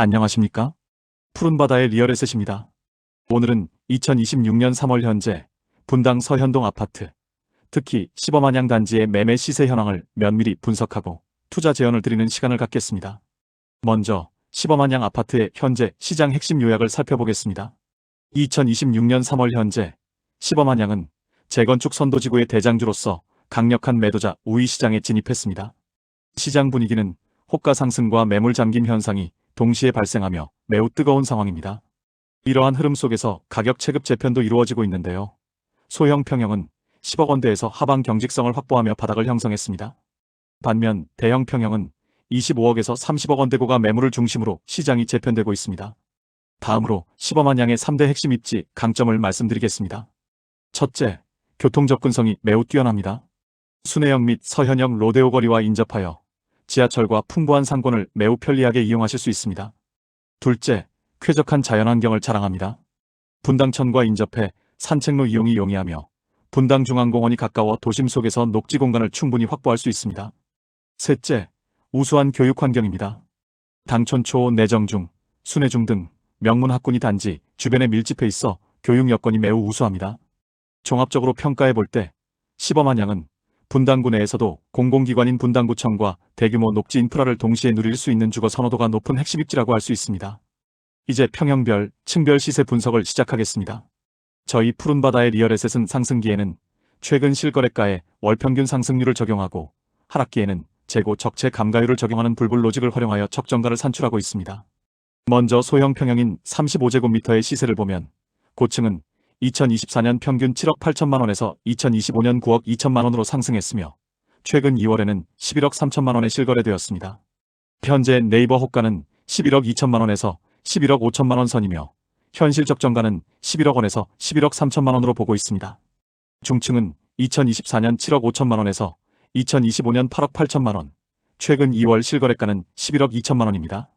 안녕하십니까? 푸른바다의 리얼에셋입니다. 오늘은 2026년 3월 현재 분당 서현동 아파트, 특히 시범안양 단지의 매매 시세 현황을 면밀히 분석하고 투자 제언을 드리는 시간을 갖겠습니다. 먼저 시범안양 아파트의 현재 시장 핵심 요약을 살펴보겠습니다. 2026년 3월 현재 시범안양은 재건축 선도지구의 대장주로서 강력한 매도자 우위 시장에 진입했습니다. 시장 분위기는 호가 상승과 매물 잠김 현상이 동시에 발생하며 매우 뜨거운 상황입니다. 이러한 흐름 속에서 가격 체급 재편도 이루어지고 있는데요. 소형 평형은 10억 원대에서 하방 경직성을 확보하며 바닥을 형성했습니다. 반면 대형 평형은 25억에서 30억 원대고가 매물을 중심으로 시장이 재편되고 있습니다. 다음으로 시범안양의 3대 핵심 입지 강점을 말씀드리겠습니다. 첫째, 교통 접근성이 매우 뛰어납니다. 순회역 및 서현역 로데오 거리와 인접하여 지하철과 풍부한 상권을 매우 편리하게 이용하실 수 있습니다. 둘째, 쾌적한 자연환경을 자랑합니다. 분당천과 인접해 산책로 이용이 용이하며 분당중앙공원이 가까워 도심 속에서 녹지 공간을 충분히 확보할 수 있습니다. 셋째, 우수한 교육 환경입니다. 당촌초, 내정중, 순회중 등 명문 학군이 단지 주변에 밀집해 있어 교육 여건이 매우 우수합니다. 종합적으로 평가해 볼 때 시범안양은 분당구 내에서도 공공기관인 분당구청과 대규모 녹지 인프라를 동시에 누릴 수 있는 주거 선호도가 높은 핵심 입지라고 할 수 있습니다. 이제 평형별, 층별 시세 분석을 시작하겠습니다. 저희 푸른바다의 리얼에셋은 상승기에는 최근 실거래가의 월평균 상승률을 적용하고 하락기에는 재고 적재 감가율을 적용하는 불불 로직을 활용하여 적정가를 산출하고 있습니다. 먼저 소형 평형인 35제곱미터의 시세를 보면 고층은 2024년 평균 7억 8천만 원에서 2025년 9억 2천만 원으로 상승했으며 최근 2월에는 11억 3천만 원에 실거래되었습니다. 현재 네이버 호가는 11억 2천만 원에서 11억 5천만 원 선이며 현실 적정가는 11억 원에서 11억 3천만 원으로 보고 있습니다. 중층은 2024년 7억 5천만 원에서 2025년 8억 8천만 원, 최근 2월 실거래가는 11억 2천만 원입니다.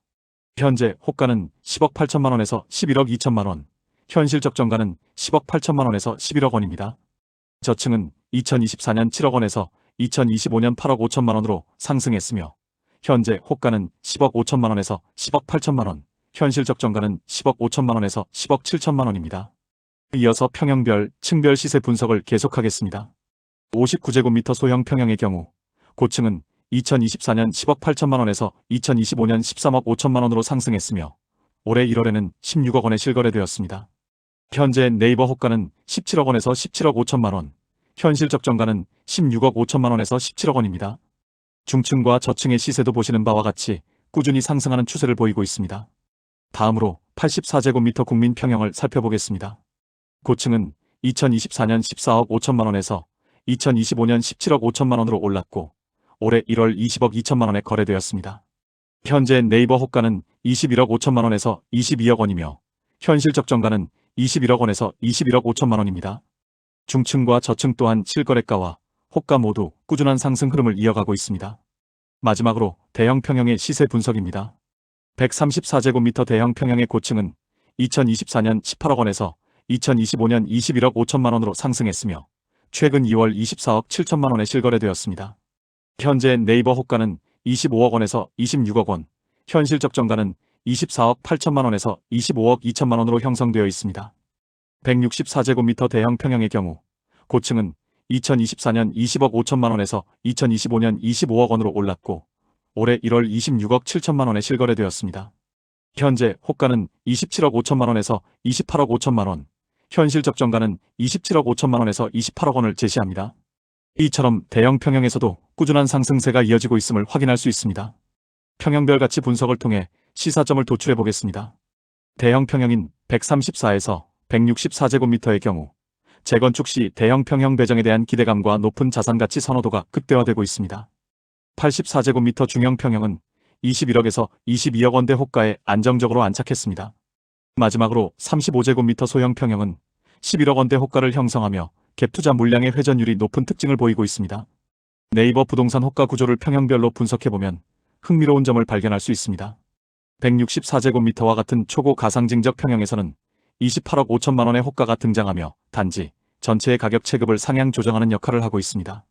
현재 호가는 10억 8천만 원에서 11억 2천만 원, 현실 적정가는 10억 8천만 원에서 11억 원입니다. 저층은 2024년 7억 원에서 2025년 8억 5천만 원으로 상승했으며 현재 호가는 10억 5천만 원에서 10억 8천만 원, 현실 적정가는 10억 5천만 원에서 10억 7천만 원입니다. 이어서 평형별, 층별 시세 분석을 계속하겠습니다. 59제곱미터 소형 평형의 경우 고층은 2024년 10억 8천만 원에서 2025년 13억 5천만 원으로 상승했으며 올해 1월에는 16억 원에 실거래되었습니다. 현재 네이버 호가는 17억 원에서 17억 5천만 원, 현실 적정가는 16억 5천만 원에서 17억 원입니다. 중층과 저층의 시세도 보시는 바와 같이 꾸준히 상승하는 추세를 보이고 있습니다. 다음으로 84제곱미터 국민 평형을 살펴보겠습니다. 고층은 2024년 14억 5천만 원에서 2025년 17억 5천만 원으로 올랐고 올해 1월 20억 2천만 원에 거래되었습니다. 현재 네이버 호가는 21억 5천만 원에서 22억 원이며 현실 적정가는 21억 원에서 21억 5천만 원입니다. 중층과 저층 또한 실거래가와 호가 모두 꾸준한 상승 흐름을 이어가고 있습니다. 마지막으로 대형 평형의 시세 분석입니다. 134제곱미터 대형 평형의 고층은 2024년 18억 원에서 2025년 21억 5천만 원으로 상승했으며 최근 2월 24억 7천만 원에 실거래되었습니다. 현재 네이버 호가는 25억 원에서 26억 원, 현실 적정가는 24억 8천만 원에서 25억 2천만 원으로 형성되어 있습니다. 164제곱미터 대형 평형의 경우 고층은 2024년 20억 5천만 원에서 2025년 25억 원으로 올랐고 올해 1월 26억 7천만 원에 실거래되었습니다. 현재 호가는 27억 5천만 원에서 28억 5천만 원, 현실 적정가는 27억 5천만 원에서 28억 원을 제시합니다. 이처럼 대형 평형에서도 꾸준한 상승세가 이어지고 있음을 확인할 수 있습니다. 평형별 가치 분석을 통해 시사점을 도출해 보겠습니다. 대형 평형인 134에서 164제곱미터의 경우 재건축 시 대형 평형 배정에 대한 기대감과 높은 자산가치 선호도가 극대화되고 있습니다. 84제곱미터 중형 평형은 21억에서 22억 원대 호가에 안정적으로 안착했습니다. 마지막으로 35제곱미터 소형 평형은 11억 원대 호가를 형성하며 갭투자 물량의 회전율이 높은 특징을 보이고 있습니다. 네이버 부동산 호가 구조를 평형별로 분석해보면 흥미로운 점을 발견할 수 있습니다. 164제곱미터와 같은 초고 가상징적 평형에서는 28억 5천만 원의 호가가 등장하며 단지 전체의 가격 체급을 상향 조정하는 역할을 하고 있습니다.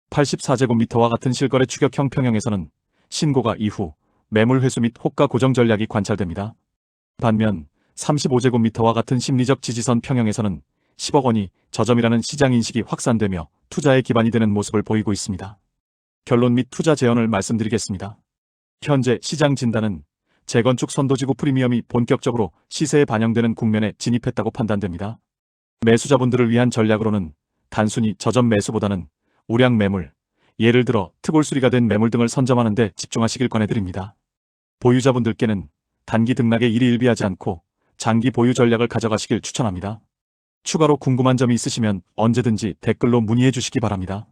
84제곱미터와 같은 실거래 추격형 평형에서는 신고가 이후 매물 회수 및 호가 고정 전략이 관찰됩니다. 반면 35제곱미터와 같은 심리적 지지선 평형에서는 10억 원이 저점이라는 시장 인식이 확산되며 투자의 기반이 되는 모습을 보이고 있습니다. 결론 및 투자 제언을 말씀드리겠습니다. 현재 시장 진단은 재건축 선도지구 프리미엄이 본격적으로 시세에 반영되는 국면에 진입했다고 판단됩니다. 매수자분들을 위한 전략으로는 단순히 저점 매수보다는 우량 매물, 예를 들어 특올 수리가 된 매물 등을 선점하는 데 집중하시길 권해드립니다. 보유자분들께는 단기 등락에 일희일비하지 않고 장기 보유 전략을 가져가시길 추천합니다. 추가로 궁금한 점이 있으시면 언제든지 댓글로 문의해 주시기 바랍니다.